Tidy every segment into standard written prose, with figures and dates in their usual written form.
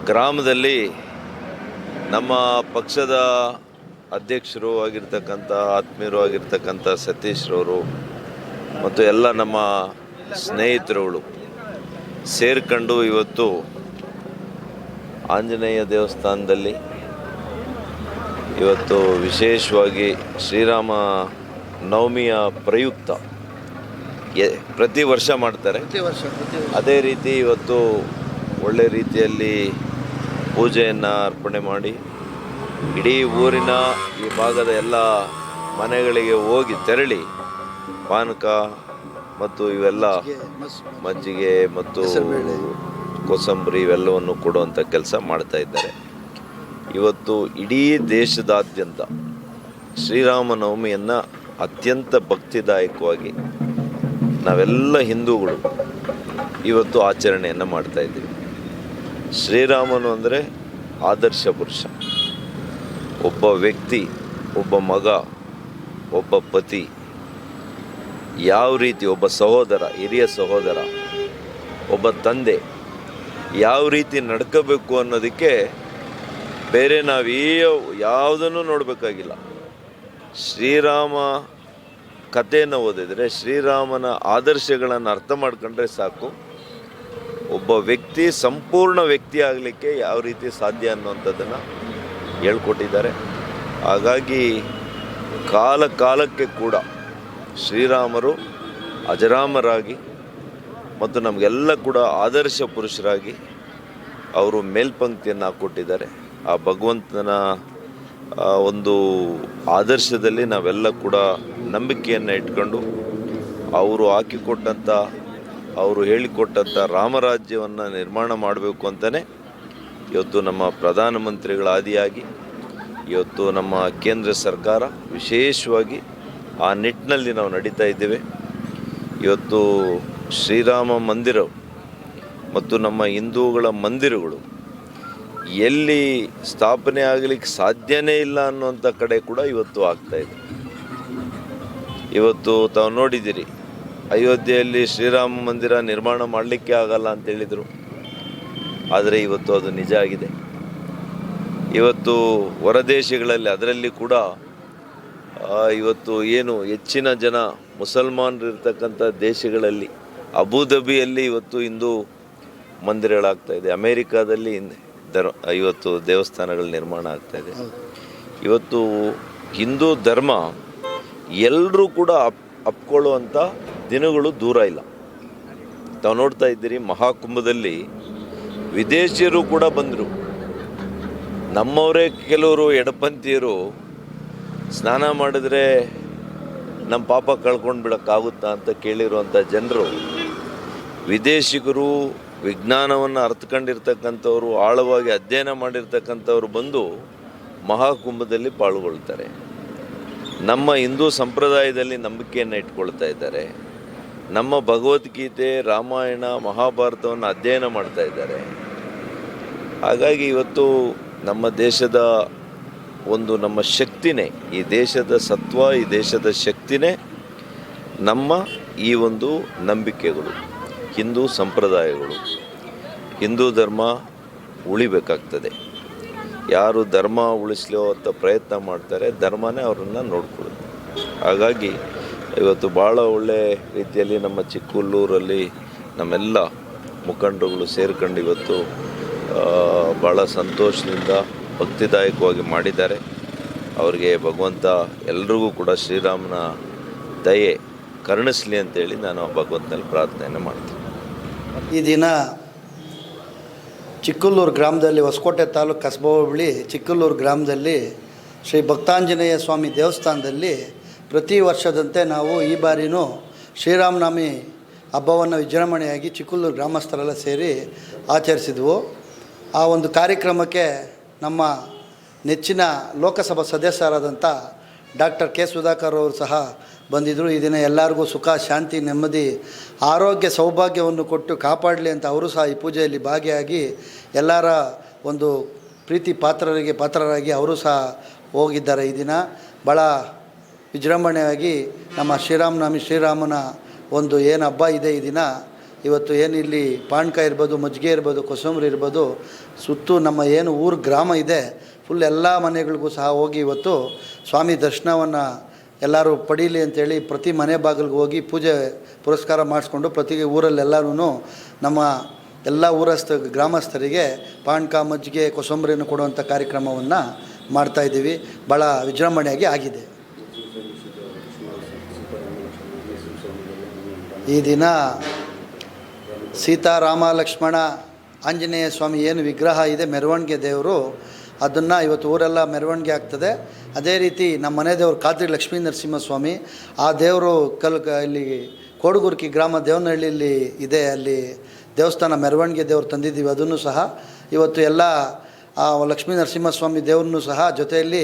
ಗ್ರಾಮದಲ್ಲಿ ನಮ್ಮ ಪಕ್ಷದ ಅಧ್ಯಕ್ಷರು ಆಗಿರ್ತಕ್ಕಂಥ ಆತ್ಮೀಯರು ಆಗಿರ್ತಕ್ಕಂಥ ಸತೀಶ್ರವರು ಮತ್ತು ಎಲ್ಲ ನಮ್ಮ ಸ್ನೇಹಿತರುಗಳು ಸೇರ್ಕೊಂಡು ಇವತ್ತು ಆಂಜನೇಯ ದೇವಸ್ಥಾನದಲ್ಲಿ ಇವತ್ತು ವಿಶೇಷವಾಗಿ ಶ್ರೀರಾಮ ನವಮಿಯ ಪ್ರಯುಕ್ತ ಪ್ರತಿ ವರ್ಷ ಮಾಡ್ತಾರೆ. ಅದೇ ರೀತಿ ಇವತ್ತು ಒಳ್ಳೆ ರೀತಿಯಲ್ಲಿ ಪೂಜೆಯನ್ನು ಅರ್ಪಣೆ ಮಾಡಿ ಇಡೀ ಊರಿನ ಈ ಭಾಗದ ಎಲ್ಲ ಮನೆಗಳಿಗೆ ಹೋಗಿ ತೆರಳಿ ಪಾನಕ ಮತ್ತು ಇವೆಲ್ಲ ಮಜ್ಜಿಗೆ ಮತ್ತು ಕೋಸಂಬರಿ ಇವೆಲ್ಲವನ್ನು ಕೊಡುವಂಥ ಕೆಲಸ ಮಾಡ್ತಾ ಇದ್ದಾರೆ. ಇವತ್ತು ಇಡೀ ದೇಶದಾದ್ಯಂತ ಶ್ರೀರಾಮನವಮಿಯನ್ನು ಅತ್ಯಂತ ಭಕ್ತಿದಾಯಕವಾಗಿ ನಾವೆಲ್ಲ ಹಿಂದೂಗಳು ಇವತ್ತು ಆಚರಣೆಯನ್ನು ಮಾಡ್ತಾ ಇದ್ದೀವಿ. ಶ್ರೀರಾಮನು ಅಂದರೆ ಆದರ್ಶ ಪುರುಷ, ಒಬ್ಬ ವ್ಯಕ್ತಿ, ಒಬ್ಬ ಮಗ, ಒಬ್ಬ ಪತಿ, ಯಾವ ರೀತಿ ಒಬ್ಬ ಸಹೋದರ, ಹಿರಿಯ ಸಹೋದರ, ಒಬ್ಬ ತಂದೆ ಯಾವ ರೀತಿ ನಡ್ಕೋಬೇಕು ಅನ್ನೋದಕ್ಕೆ ಬೇರೆ ನಾವು ಯಾವುದನ್ನು ನೋಡಬೇಕಾಗಿಲ್ಲ. ಶ್ರೀರಾಮ ಕಥೆಯನ್ನು ಓದಿದರೆ, ಶ್ರೀರಾಮನ ಆದರ್ಶಗಳನ್ನು ಅರ್ಥ ಮಾಡ್ಕೊಂಡ್ರೆ ಸಾಕು, ಒಬ್ಬ ವ್ಯಕ್ತಿ ಸಂಪೂರ್ಣ ವ್ಯಕ್ತಿ ಆಗಲಿಕ್ಕೆ ಯಾವ ರೀತಿ ಸಾಧ್ಯ ಅನ್ನುವಂಥದ್ದನ್ನು ಹೇಳ್ಕೊಟ್ಟಿದ್ದಾರೆ. ಹಾಗಾಗಿ ಕಾಲಕ್ಕೆ ಕೂಡ ಶ್ರೀರಾಮರು ಅಜರಾಮರಾಗಿ ಮತ್ತು ನಮಗೆಲ್ಲ ಕೂಡ ಆದರ್ಶ ಪುರುಷರಾಗಿ ಅವರು ಮೇಲ್ಪಂಕ್ತಿಯನ್ನು ಹಾಕ್ಕೊಟ್ಟಿದ್ದಾರೆ. ಆ ಭಗವಂತನ ಒಂದು ಆದರ್ಶದಲ್ಲಿ ನಾವೆಲ್ಲ ಕೂಡ ನಂಬಿಕೆಯನ್ನು ಇಟ್ಕೊಂಡು ಅವರು ಹಾಕಿಕೊಟ್ಟಂಥ, ಅವರು ಹೇಳಿಕೊಟ್ಟಂಥ ರಾಮರಾಜ್ಯವನ್ನು ನಿರ್ಮಾಣ ಮಾಡಬೇಕು ಅಂತಲೇ ಇವತ್ತು ನಮ್ಮ ಪ್ರಧಾನಮಂತ್ರಿಗಳ ಆದಿಯಾಗಿ ಇವತ್ತು ನಮ್ಮ ಕೇಂದ್ರ ಸರ್ಕಾರ ವಿಶೇಷವಾಗಿ ಆ ನಿಟ್ಟಿನಲ್ಲಿ ನಾವು ನಡೀತಾ ಇದ್ದೇವೆ. ಇವತ್ತು ಶ್ರೀರಾಮ ಮಂದಿರ ಮತ್ತು ನಮ್ಮ ಹಿಂದೂಗಳ ಮಂದಿರಗಳು ಎಲ್ಲಿ ಸ್ಥಾಪನೆ ಆಗಲಿಕ್ಕೆ ಸಾಧ್ಯನೇ ಇಲ್ಲ ಅನ್ನುವಂಥ ಕಡೆ ಕೂಡ ಇವತ್ತು ಆಗ್ತಾಯಿದೆ. ಇವತ್ತು ತಾವು ನೋಡಿದ್ದೀರಿ, ಅಯೋಧ್ಯೆಯಲ್ಲಿ ಶ್ರೀರಾಮ ಮಂದಿರ ನಿರ್ಮಾಣ ಮಾಡಲಿಕ್ಕೆ ಆಗಲ್ಲ ಅಂತೇಳಿದರು, ಆದರೆ ಇವತ್ತು ಅದು ನಿಜ ಆಗಿದೆ. ಇವತ್ತು ಹೊರದೇಶಗಳಲ್ಲಿ ಅದರಲ್ಲಿ ಕೂಡ ಇವತ್ತು ಏನು ಹೆಚ್ಚಿನ ಜನ ಮುಸಲ್ಮಾನರು ಇರ್ತಕ್ಕಂಥ ದೇಶಗಳಲ್ಲಿ ಅಬುಧಾಬಿಯಲ್ಲಿ ಇವತ್ತು ಹಿಂದೂ ಮಂದಿರಗಳಾಗ್ತಾಯಿದೆ, ಅಮೇರಿಕಾದಲ್ಲಿ ಇವತ್ತು ದೇವಸ್ಥಾನಗಳ ನಿರ್ಮಾಣ ಆಗ್ತಾಯಿದೆ. ಇವತ್ತು ಹಿಂದೂ ಧರ್ಮ ಎಲ್ಲರೂ ಕೂಡ ಅಪ್ಕೊಳ್ಳುವಂಥ ದಿನಗಳು ದೂರ ಇಲ್ಲ. ತಾವು ನೋಡ್ತಾ ಇದ್ದೀರಿ, ಮಹಾಕುಂಭದಲ್ಲಿ ವಿದೇಶಿಯರು ಕೂಡ ಬಂದರು. ನಮ್ಮವರೇ ಕೆಲವರು ಎಡಪಂಥೀಯರು ಸ್ನಾನ ಮಾಡಿದ್ರೆ ನಮ್ಮ ಪಾಪ ಕಳ್ಕೊಂಡು ಬಿಡೋಕ್ಕಾಗುತ್ತಾ ಅಂತ ಕೇಳಿರುವಂಥ ಜನರು, ವಿದೇಶಿಗರು, ವಿಜ್ಞಾನವನ್ನು ಅರ್ಥಕೊಂಡಿರ್ತಕ್ಕಂಥವ್ರು, ಆಳವಾಗಿ ಅಧ್ಯಯನ ಮಾಡಿರ್ತಕ್ಕಂಥವ್ರು ಬಂದು ಮಹಾಕುಂಭದಲ್ಲಿ ಪಾಲ್ಗೊಳ್ತಾರೆ. ನಮ್ಮ ಹಿಂದೂ ಸಂಪ್ರದಾಯದಲ್ಲಿ ನಂಬಿಕೆಯನ್ನು ಇಟ್ಕೊಳ್ತಾ ಇದ್ದಾರೆ. ನಮ್ಮ ಭಗವದ್ಗೀತೆ, ರಾಮಾಯಣ, ಮಹಾಭಾರತವನ್ನು ಅಧ್ಯಯನ ಮಾಡ್ತಾ ಇದ್ದಾರೆ. ಹಾಗಾಗಿ ಇವತ್ತು ನಮ್ಮ ದೇಶದ ಒಂದು ನಮ್ಮ ಶಕ್ತಿನೇ, ಈ ದೇಶದ ಸತ್ವ, ಈ ದೇಶದ ಶಕ್ತಿನೇ ನಮ್ಮ ಈ ಒಂದು ನಂಬಿಕೆಗಳು, ಹಿಂದೂ ಸಂಪ್ರದಾಯಗಳು. ಹಿಂದೂ ಧರ್ಮ ಉಳಿಬೇಕಾಗ್ತದೆ. ಯಾರು ಧರ್ಮ ಉಳಿಸ್ಲುವಂಥ ಪ್ರಯತ್ನ ಮಾಡ್ತಾರೆ, ಧರ್ಮನೇ ಅವರನ್ನು ನೋಡ್ಕೊಳ್ಳುತ್ತೆ. ಹಾಗಾಗಿ ಇವತ್ತು ಭಾಳ ಒಳ್ಳೆ ರೀತಿಯಲ್ಲಿ ನಮ್ಮ ಚಿಕ್ಕುಲ್ಲೂರಲ್ಲಿ ನಮ್ಮೆಲ್ಲ ಮುಖಂಡರುಗಳು ಸೇರ್ಕೊಂಡು ಇವತ್ತು ಭಾಳ ಸಂತೋಷದಿಂದ ಭಕ್ತಿದಾಯಕವಾಗಿ ಮಾಡಿದ್ದಾರೆ. ಅವರಿಗೆ ಭಗವಂತ ಎಲ್ರಿಗೂ ಕೂಡ ಶ್ರೀರಾಮನ ದಯೆ ಕರುಣಿಸಲಿ ಅಂತೇಳಿ ನಾನು ಭಗವಂತನಲ್ಲಿ ಪ್ರಾರ್ಥನೆಯನ್ನು ಮಾಡ್ತೀನಿ. ಈ ದಿನ ಚಿಕ್ಕಲ್ಲೂರು ಗ್ರಾಮದಲ್ಲಿ, ಹೊಸಕೋಟೆ ತಾಲೂಕು ಕಸಬಾ ಹೋಬಳಿ ಚಿಕ್ಕಲ್ಲೂರು ಗ್ರಾಮದಲ್ಲಿ ಶ್ರೀ ಭಕ್ತಾಂಜನೇಯ ಸ್ವಾಮಿ ದೇವಸ್ಥಾನದಲ್ಲಿ ಪ್ರತಿ ವರ್ಷದಂತೆ ನಾವು ಈ ಬಾರಿನೂ ಶ್ರೀರಾಮನವಮಿ ಹಬ್ಬವನ್ನು ವಿಜೃಂಭಣೆಯಾಗಿ ಚಿಕ್ಕಲ್ಲೂರು ಗ್ರಾಮಸ್ಥರೆಲ್ಲ ಸೇರಿ ಆಚರಿಸಿದ್ವು. ಆ ಒಂದು ಕಾರ್ಯಕ್ರಮಕ್ಕೆ ನಮ್ಮ ನೆಚ್ಚಿನ ಲೋಕಸಭಾ ಸದಸ್ಯರಾದಂಥ ಡಾಕ್ಟರ್ ಕೆ ಸುಧಾಕರ್ ಅವರು ಸಹ ಬಂದಿದ್ದರು. ಈ ದಿನ ಎಲ್ಲರಿಗೂ ಸುಖ, ಶಾಂತಿ, ನೆಮ್ಮದಿ, ಆರೋಗ್ಯ, ಸೌಭಾಗ್ಯವನ್ನು ಕೊಟ್ಟು ಕಾಪಾಡಲಿ ಅಂತ ಅವರು ಸಹ ಈ ಪೂಜೆಯಲ್ಲಿ ಭಾಗಿಯಾಗಿ ಎಲ್ಲರ ಒಂದು ಪ್ರೀತಿ ಪಾತ್ರರಾಗಿ ಅವರು ಸಹ ಹೋಗಿದ್ದಾರೆ. ಈ ದಿನ ಭಾಳ ವಿಜೃಂಭಣೆಯಾಗಿ ನಮ್ಮ ಶ್ರೀರಾಮನ ಒಂದು ಏನು ಹಬ್ಬ ಇದೆ, ಈ ದಿನ ಇವತ್ತು ಏನು ಇಲ್ಲಿ ಪಾನಕ ಇರ್ಬೋದು, ಮಜ್ಜಿಗೆ ಇರ್ಬೋದು, ಕೋಸಂಬರಿ ಇರ್ಬೋದು, ಸುತ್ತು ನಮ್ಮ ಏನು ಊರು ಗ್ರಾಮ ಇದೆ ಫುಲ್ ಎಲ್ಲ ಮನೆಗಳಿಗೂ ಸಹ ಹೋಗಿ ಇವತ್ತು ಸ್ವಾಮಿ ದರ್ಶನವನ್ನು ಎಲ್ಲರೂ ಪಡೀಲಿ ಅಂತೇಳಿ ಪ್ರತಿ ಮನೆ ಬಾಗಿಲಿಗೆ ಹೋಗಿ ಪೂಜೆ ಪುರಸ್ಕಾರ ಮಾಡಿಸ್ಕೊಂಡು ಪ್ರತಿ ಊರಲ್ಲೆಲ್ಲರೂ ನಮ್ಮ ಎಲ್ಲ ಗ್ರಾಮಸ್ಥರಿಗೆ ಪಾನಕ ಮಜ್ಜಿಗೆ ಕೋಸಂಬರಿಯನ್ನು ಕೊಡುವಂಥ ಕಾರ್ಯಕ್ರಮವನ್ನು ಮಾಡ್ತಾಯಿದ್ದೀವಿ. ಭಾಳ ವಿಜೃಂಭಣೆಯಾಗಿ ಆಗಿದೆ. ಈ ದಿನ ಸೀತಾರಾಮ ಲಕ್ಷ್ಮಣ ಆಂಜನೇಯ ಸ್ವಾಮಿ ಏನು ವಿಗ್ರಹ ಇದೆ ಮೆರವಣಿಗೆ ದೇವರು, ಅದನ್ನು ಇವತ್ತು ಊರೆಲ್ಲ ಮೆರವಣಿಗೆ ಆಗ್ತದೆ. ಅದೇ ರೀತಿ ನಮ್ಮ ಮನೆ ದೇವರು ಖಾದ್ರಿ ಲಕ್ಷ್ಮೀ ನರಸಿಂಹಸ್ವಾಮಿ, ಆ ದೇವರು ಇಲ್ಲಿ ಕೋಡುಗುರ್ಕಿ ಗ್ರಾಮ ದೇವನಹಳ್ಳಿಯಲ್ಲಿ ಇದೆ, ಅಲ್ಲಿ ದೇವಸ್ಥಾನ ಮೆರವಣಿಗೆ ದೇವರು ತಂದಿದ್ದೀವಿ. ಅದನ್ನು ಸಹ ಇವತ್ತು ಎಲ್ಲ ಲಕ್ಷ್ಮೀ ನರಸಿಂಹಸ್ವಾಮಿ ದೇವ್ರನ್ನೂ ಸಹ ಜೊತೆಯಲ್ಲಿ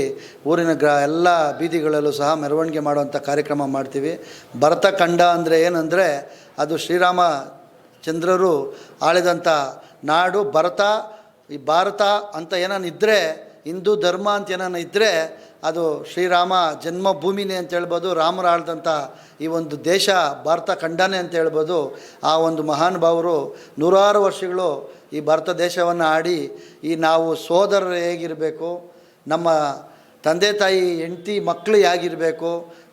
ಊರಿನ ಎಲ್ಲ ಬೀದಿಗಳಲ್ಲೂ ಸಹ ಮೆರವಣಿಗೆ ಮಾಡುವಂಥ ಕಾರ್ಯಕ್ರಮ ಮಾಡ್ತೀವಿ. ಭರತಖಂಡ ಅಂದರೆ ಏನಂದರೆ ಅದು ಶ್ರೀರಾಮಚಂದ್ರರು ಆಳಿದಂಥ ನಾಡು ಭರತ. ಈ ಭಾರತ ಅಂತ ಏನಾನ ಇದ್ದರೆ, ಹಿಂದೂ ಧರ್ಮ ಅಂತ ಏನಾನ ಇದ್ದರೆ ಅದು ಶ್ರೀರಾಮ ಜನ್ಮಭೂಮಿನೇ ಅಂತ ಹೇಳ್ಬೋದು. ರಾಮರು ಆಳ್ದಂಥ ಈ ಒಂದು ದೇಶ ಭಾರತ ಖಂಡನೇ ಅಂತ ಹೇಳ್ಬೋದು. ಆ ಒಂದು ಮಹಾನುಭಾವರು ನೂರಾರು ವರ್ಷಗಳು ಈ ಭಾರತ ದೇಶವನ್ನು ಆಡಿ, ಈ ನಾವು ಸೋದರರು ಹೇಗಿರಬೇಕು, ನಮ್ಮ ತಂದೆ ತಾಯಿ ಹೆಂಡತಿ ಮಕ್ಕಳು ಹೇಗಿರಬೇಕು,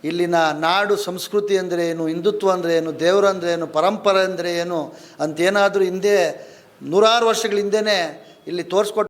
ಇಲ್ಲಿನ ನಾಡು ಸಂಸ್ಕೃತಿ ಅಂದರೆ ಏನು, ಹಿಂದುತ್ವ ಅಂದರೆ ಏನು, ದೇವರು ಅಂದರೆ ಏನು, ಪರಂಪರೆ ಅಂದರೆ ಏನು ಅಂತೇನಾದರೂ ಹಿಂದೆ ನೂರಾರು ವರ್ಷಗಳ ಹಿಂದೆಯೇ ಇಲ್ಲಿ ತೋರಿಸ್ಕೊಟ್ಟು